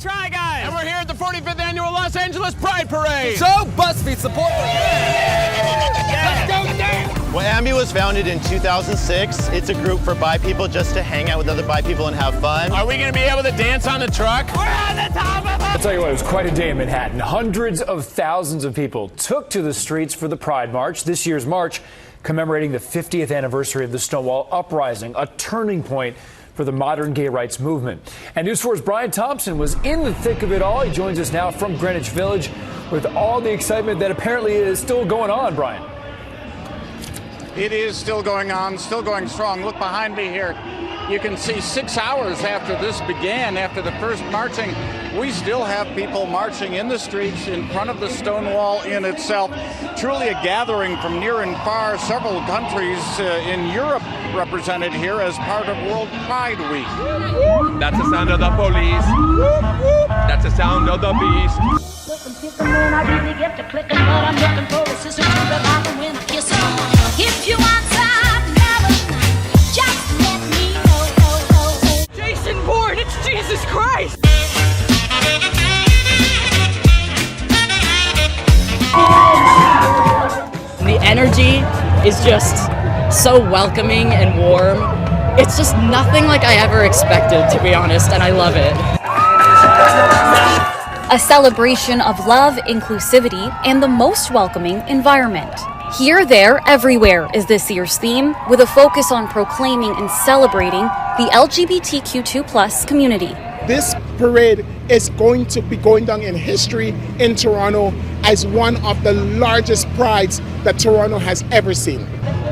Try Guys! And we're here at the 45th Annual Los Angeles Pride Parade! So, BuzzFeed support! Let's go dance! Well, AMBI was founded in 2006. It's a group for bi people just to hang out with other bi people and have fun. Are we going to be able to dance on the truck? We're on the top of it! I'll tell you what, it was quite a day in Manhattan. Hundreds of thousands of people took to the streets for the Pride March. This year's march commemorating the 50th anniversary of the Stonewall Uprising, a turning point for the modern gay rights movement. And News 4's Brian Thompson was in the thick of it all. He joins us now from Greenwich Village with all the excitement that apparently is still going on, Brian. It is still going on, still going strong. Look behind me here. You can see 6 hours after this began, after the first marching, we still have people marching in the streets in front of the Stonewall in itself. Truly a gathering from near and far, several countries in Europe represented here as part of World Pride Week. That's the sound of the police. That's the sound of the beast. I really get to clicking, but I'm looking for a sister to revive her when I kiss her. If you want some love, just let me know. Jason Bourne, it's Jesus Christ! The energy is just so welcoming and warm. It's just nothing like I ever expected, to be honest, and I love it. A celebration of love, inclusivity, and the most welcoming environment. Here, there, everywhere is this year's theme, with a focus on proclaiming and celebrating the LGBTQ2+ community. This parade is going to be going down in history in Toronto as one of the largest prides that Toronto has ever seen.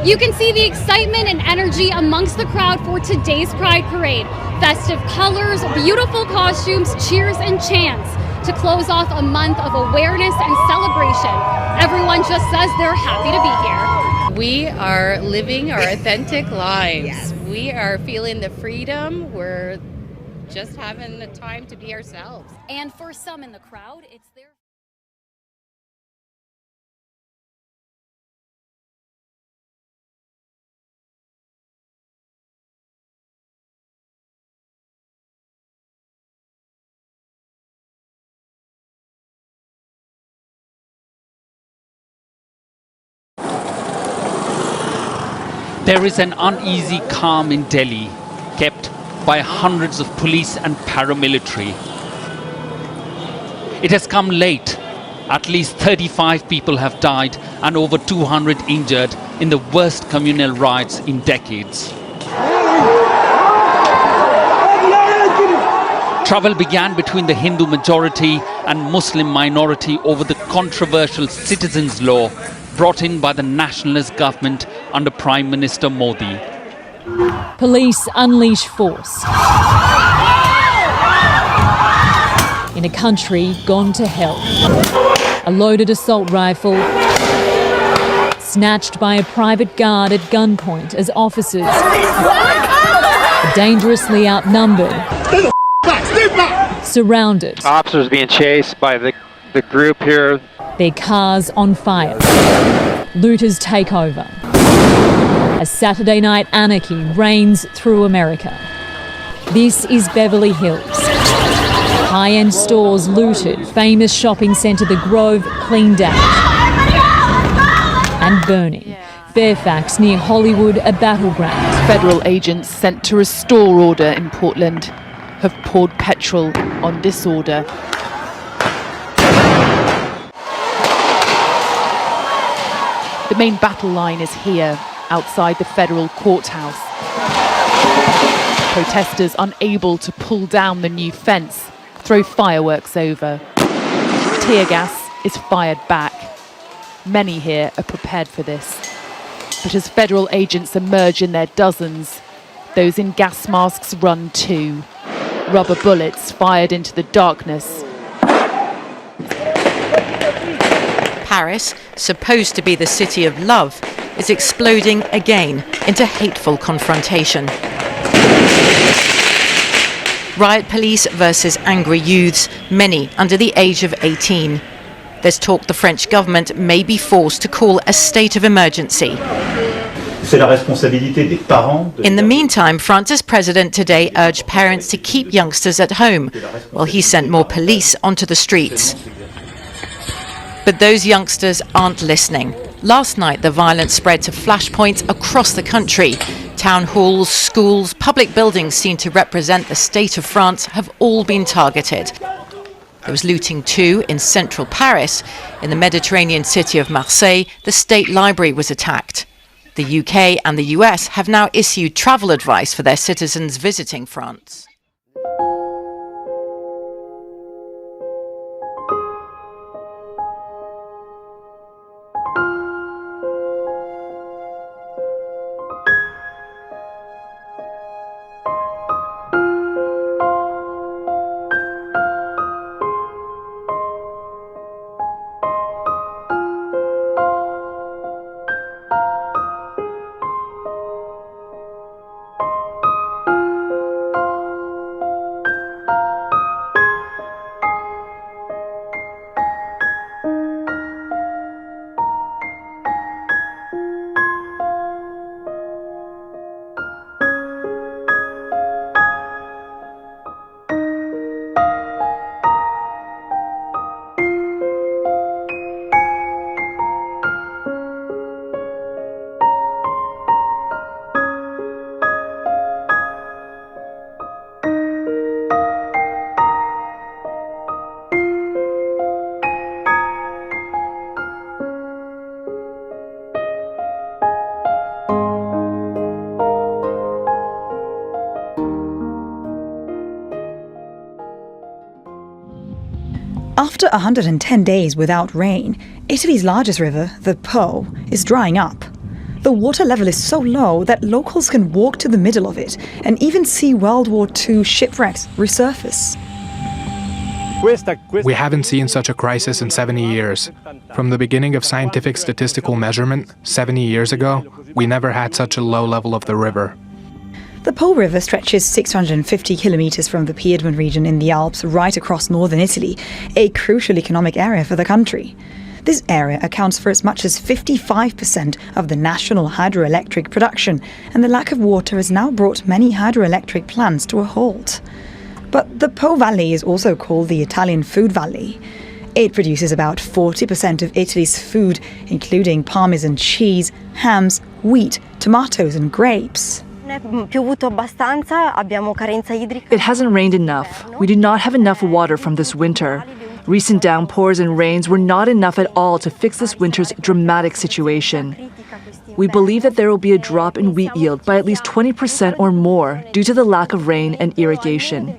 You can see the excitement and energy amongst the crowd for today's Pride Parade. Festive colors, beautiful costumes, cheers, and chants to close off a month of awareness and celebration. Everyone just says they're happy to be here. We are living our authentic lives. Yes. We are feeling the freedom. We're just having the time to be ourselves. And for some in the crowd, it's their... There is an uneasy calm in Delhi, kept by hundreds of police and paramilitary. It has come late. At least 35 people have died and over 200 injured in the worst communal riots in decades. Trouble began between the Hindu majority and Muslim minority over the controversial citizens' law brought in by the nationalist government under Prime Minister Modi. Police unleash force in a country gone to hell. A loaded assault rifle snatched by a private guard at gunpoint as officers are dangerously outnumbered, surrounded. Officers being chased by the group here. Their cars on fire. Looters take over. As Saturday night anarchy reigns through America. This is Beverly Hills. High-end stores looted, famous shopping centre The Grove cleaned out. And burning. Fairfax near Hollywood, a battleground. Federal agents sent to restore order in Portland have poured petrol on disorder. The main battle line is here, outside the federal courthouse. Protesters unable to pull down the new fence, throw fireworks over. Tear gas is fired back. Many here are prepared for this. But as federal agents emerge in their dozens, those in gas masks run too. Rubber bullets fired into the darkness. Paris, supposed to be the city of love, is exploding again into hateful confrontation. Riot police versus angry youths, many under the age of 18. There's talk the French government may be forced to call a state of emergency. In the meantime, France's president today urged parents to keep youngsters at home, while he sent more police onto the streets. But those youngsters aren't listening. Last night, the violence spread to flashpoints across the country. Town halls, schools, public buildings seen to represent the state of France have all been targeted. There was looting too in central Paris. In the Mediterranean city of Marseille, the state library was attacked. The UK and the US have now issued travel advice for their citizens visiting France. After 110 days without rain, Italy's largest river, the Po, is drying up. The water level is so low that locals can walk to the middle of it and even see World War II shipwrecks resurface. We haven't seen such a crisis in 70 years. From the beginning of scientific statistical measurement, 70 years ago, we never had such a low level of the river. The Po River stretches 650 kilometers from the Piedmont region in the Alps right across northern Italy, a crucial economic area for the country. This area accounts for as much as 55% of the national hydroelectric production, and the lack of water has now brought many hydroelectric plants to a halt. But the Po Valley is also called the Italian Food Valley. It produces about 40% of Italy's food, including Parmesan cheese, hams, wheat, tomatoes and grapes. It hasn't rained enough. We do not have enough water from this winter. Recent downpours and rains were not enough at all to fix this winter's dramatic situation. We believe that there will be a drop in wheat yield by at least 20% or more due to the lack of rain and irrigation.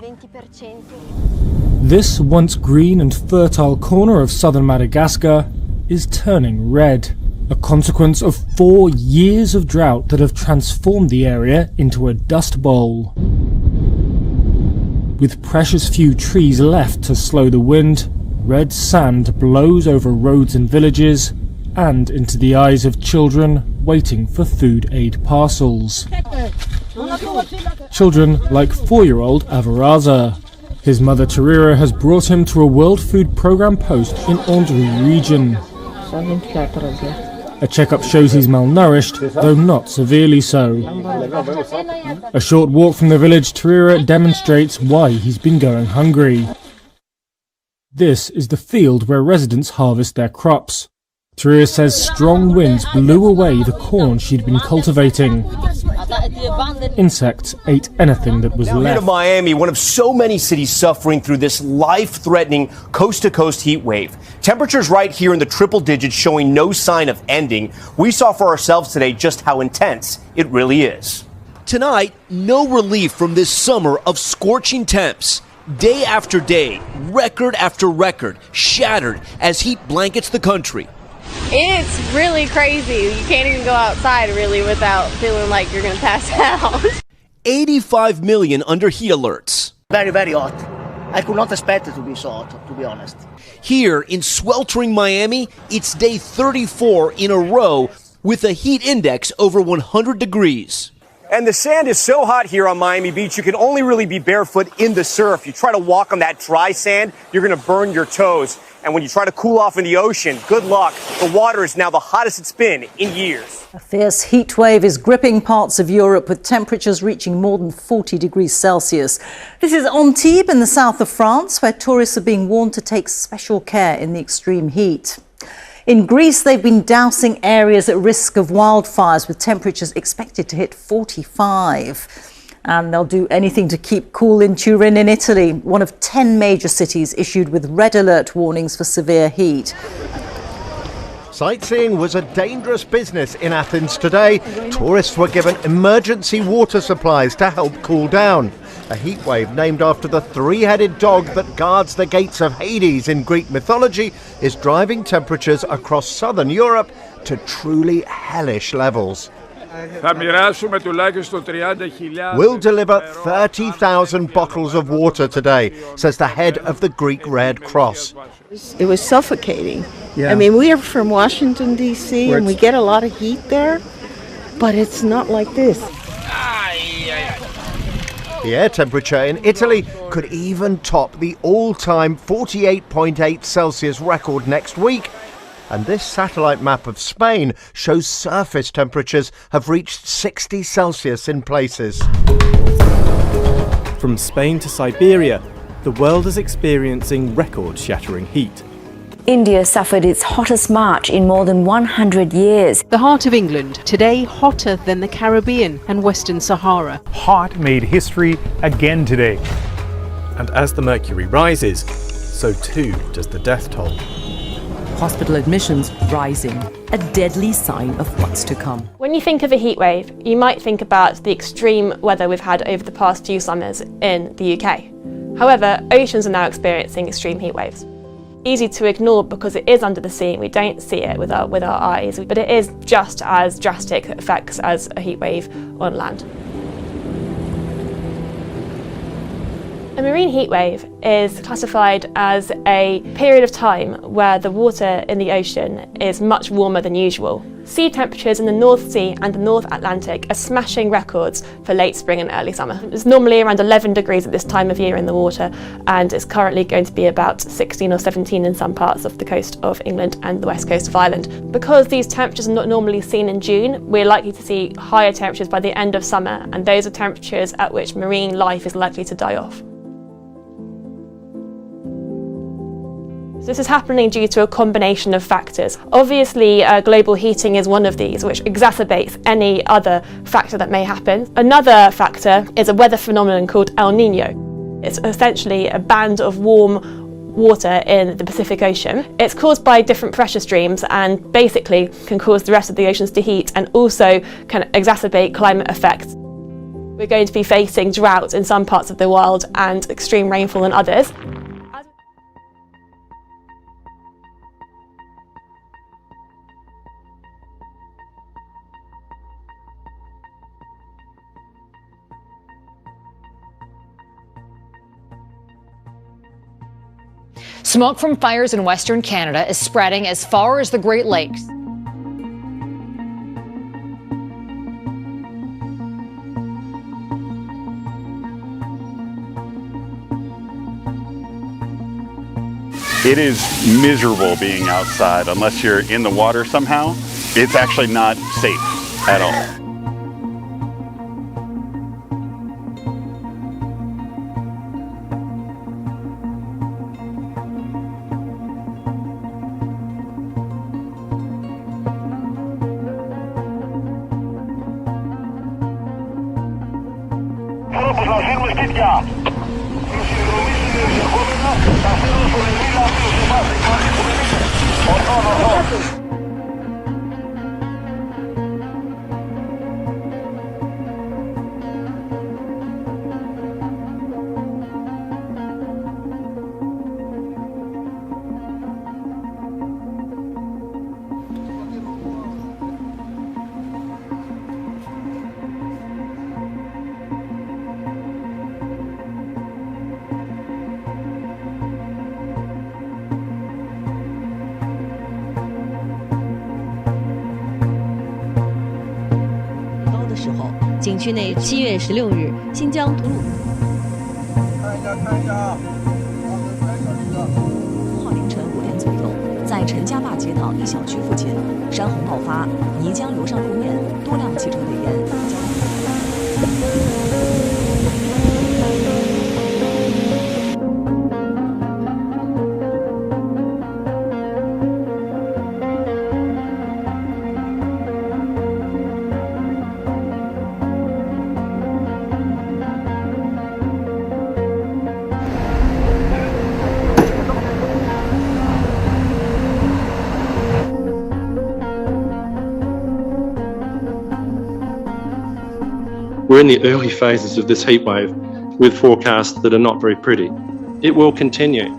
This once green and fertile corner of southern Madagascar is turning red, a consequence of 4 years of drought that have transformed the area into a dust bowl. With precious few trees left to slow the wind, red sand blows over roads and villages and into the eyes of children waiting for food aid parcels. Children like 4-year-old Avaraza. His mother Terira has brought him to a World Food Programme post in Andry region. A checkup shows he's malnourished, though not severely so. A short walk from the village Terira demonstrates why he's been going hungry. This is the field where residents harvest their crops. Terira says strong winds blew away the corn she'd been cultivating. Insects ate anything that was left. Here to Miami, one of so many cities suffering through this life-threatening coast-to-coast heat wave. Temperatures right here in the triple digits showing no sign of ending. We saw for ourselves today just how intense it really is. Tonight, no relief from this summer of scorching temps. Day after day, record after record, shattered as heat blankets the country. It's really crazy. You can't even go outside really without feeling like you're going to pass out. 85 million under heat alerts. Very, very hot. I could not expect it to be so hot, to be honest. Here in sweltering Miami, it's day 34 in a row with a heat index over 100 degrees. And the sand is so hot here on Miami Beach, you can only really be barefoot in the surf. You try to walk on that dry sand, you're going to burn your toes. And when you try to cool off in the ocean, good luck. The water is now the hottest it's been in years. A fierce heat wave is gripping parts of Europe with temperatures reaching more than 40 degrees Celsius. This is Antibes in the south of France, where tourists are being warned to take special care in the extreme heat. In Greece, they've been dousing areas at risk of wildfires with temperatures expected to hit 45. And they'll do anything to keep cool in Turin in Italy, one of 10 major cities issued with red alert warnings for severe heat. Sightseeing was a dangerous business in Athens today. Tourists were given emergency water supplies to help cool down. A heatwave named after the three-headed dog that guards the gates of Hades in Greek mythology is driving temperatures across southern Europe to truly hellish levels. We'll deliver 30,000 bottles of water today, says the head of the Greek Red Cross. It was suffocating. Yeah. I mean, we are from Washington, D.C., and we get a lot of heat there, but it's not like this. The air temperature in Italy could even top the all-time 48.8 Celsius record next week. And this satellite map of Spain shows surface temperatures have reached 60 Celsius in places. From Spain to Siberia, the world is experiencing record-shattering heat. India suffered its hottest March in more than 100 years. The heart of England, today hotter than the Caribbean and Western Sahara. Hot made history again today. And as the mercury rises, so too does the death toll. Hospital admissions rising, a deadly sign of what's to come. When you think of a heat wave, you might think about the extreme weather we've had over the past few summers in the UK. However, oceans are now experiencing extreme heat waves. Easy to ignore because it is under the sea and we don't see it with our eyes, but it is just as drastic effects as a heat wave on land. A marine heat wave is classified as a period of time where the water in the ocean is much warmer than usual. Sea temperatures in the North Sea and the North Atlantic are smashing records for late spring and early summer. It's normally around 11 degrees at this time of year in the water, and it's currently going to be about 16 or 17 in some parts of the coast of England and the west coast of Ireland. Because these temperatures are not normally seen in June, we're likely to see higher temperatures by the end of summer, and those are temperatures at which marine life is likely to die off. This is happening due to a combination of factors. Obviously, global heating is one of these, which exacerbates any other factor that may happen. Another factor is a weather phenomenon called El Niño. It's essentially a band of warm water in the Pacific Ocean. It's caused by different pressure streams and basically can cause the rest of the oceans to heat and also can exacerbate climate effects. We're going to be facing drought in some parts of the world and extreme rainfall in others. Smoke from fires in Western Canada is spreading as far as the Great Lakes. It is miserable being outside unless you're in the water somehow. It's actually not safe at all. 景区内7月16日，新疆吐鲁4号凌晨5点左右，在陈家坝街道一小区附近，山洪爆发，泥浆流上路面，多辆汽车内淹。We're in the early phases of this heatwave with forecasts that are not very pretty. It will continue.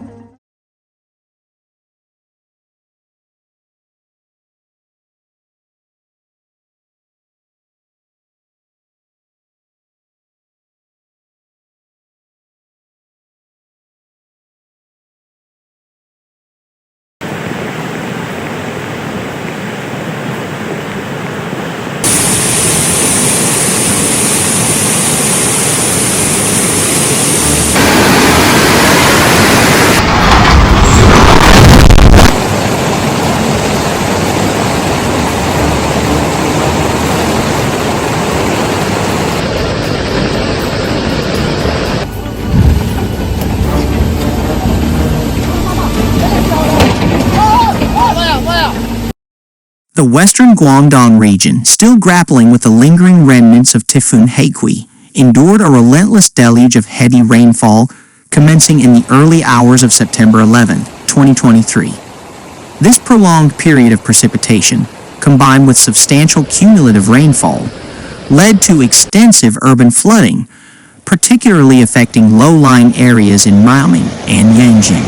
The western Guangdong region, still grappling with the lingering remnants of Typhoon Haikui, endured a relentless deluge of heavy rainfall commencing in the early hours of September 11, 2023. This prolonged period of precipitation, combined with substantial cumulative rainfall, led to extensive urban flooding, particularly affecting low-lying areas in Miaoming and Yanjing.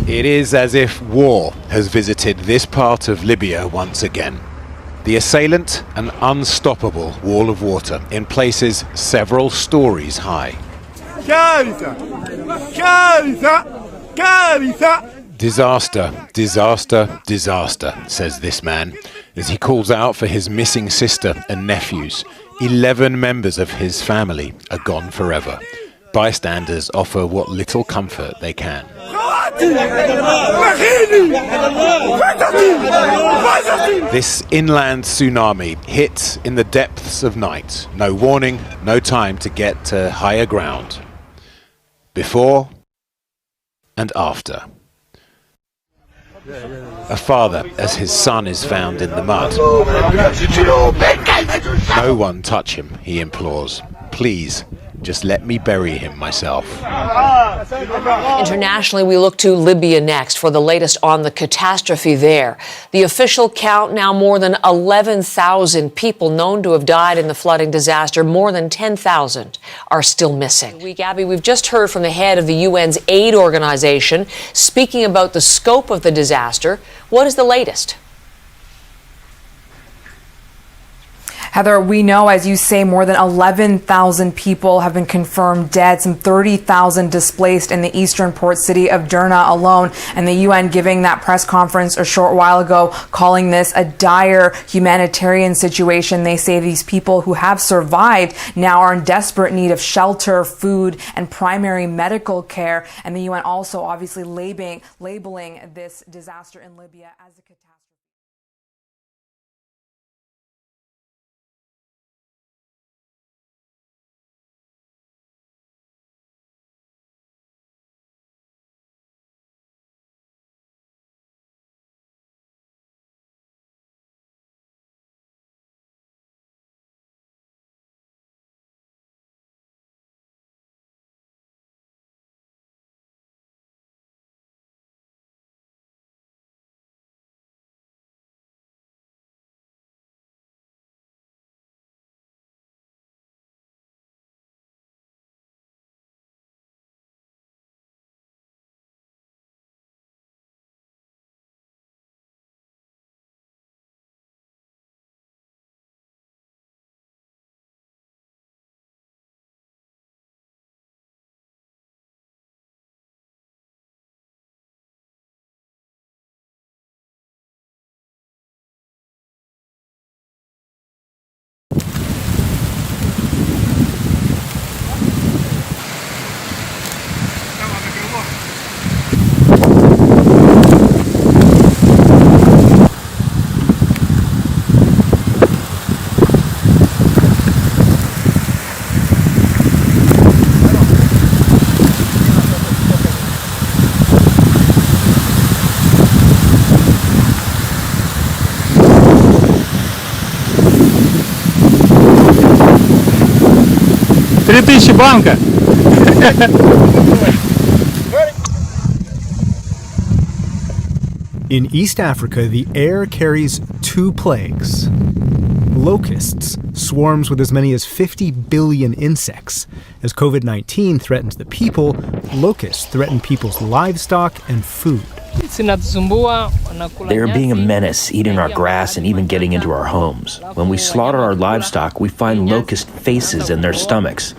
It is as if war has visited this part of Libya once again. The assailant, an unstoppable wall of water, in places several stories high. Disaster, disaster, disaster, says this man, as he calls out for his missing sister and nephews. 11 members of his family are gone forever. Bystanders offer what little comfort they can. This inland tsunami hit in the depths of night. No warning, no time to get to higher ground. Before and after. A father as his son is found in the mud. No one touch him, he implores. Please, just let me bury him myself. Internationally, we look to Libya next for the latest on the catastrophe there. The official count now more than 11,000 people known to have died in the flooding disaster. More than 10,000 are still missing. Abby, we've just heard from the head of the UN's aid organization speaking about the scope of the disaster. What is the latest? Heather, we know, as you say, more than 11,000 people have been confirmed dead, some 30,000 displaced in the eastern port city of Derna alone. And the UN giving that press conference a short while ago, calling this a dire humanitarian situation. They say these people who have survived now are in desperate need of shelter, food, and primary medical care. And the UN also obviously labeling this disaster in Libya as a catastrophe. fish blanca. In East Africa, the air carries two plagues. Locusts, swarms with as many as 50 billion insects. As COVID-19 threatens the people, locusts threaten people's livestock and food. They are being a menace, eating our grass and even getting into our homes. When we slaughter our livestock, we find locust faces in their stomachs.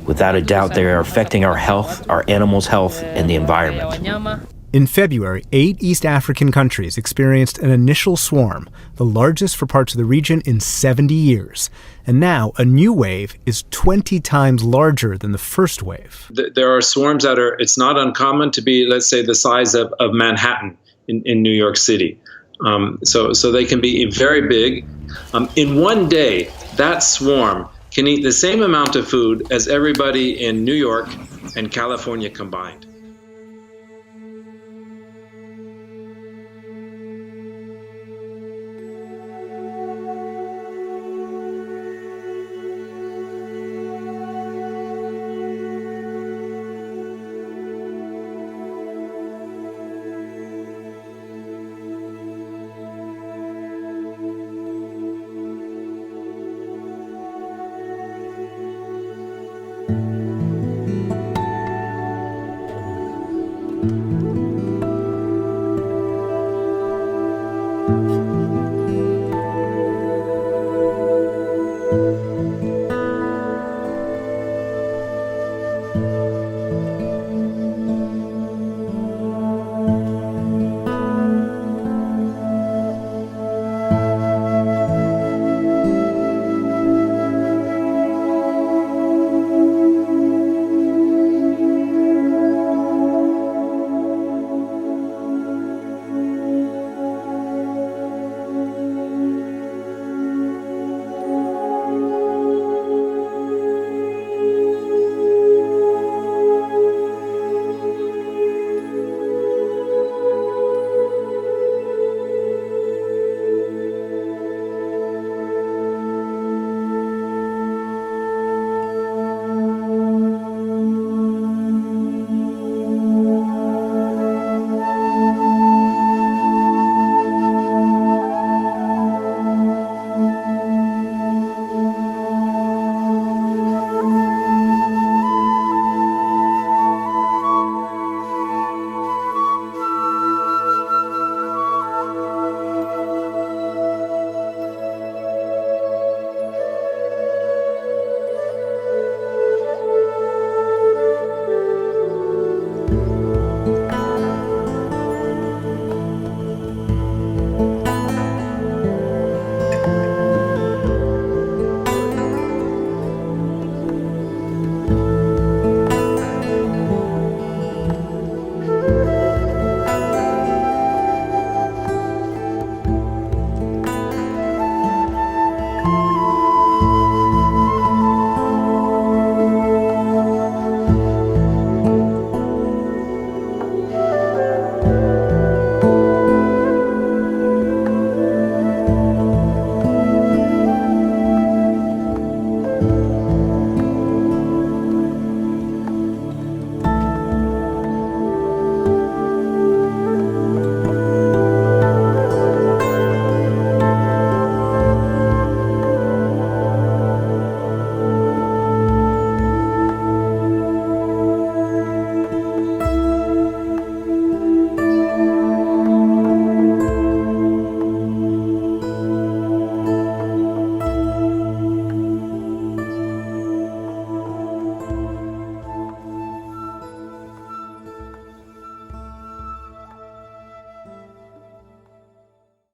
Without a doubt, they are affecting our health, our animals' health, and the environment. In February, 8 East African countries experienced an initial swarm, the largest for parts of the region in 70 years. And now a new wave is 20 times larger than the first wave. There are swarms that it's not uncommon to be, let's say, the size of Manhattan in New York City. So they can be very big. In one day, that swarm can eat the same amount of food as everybody in New York and California combined.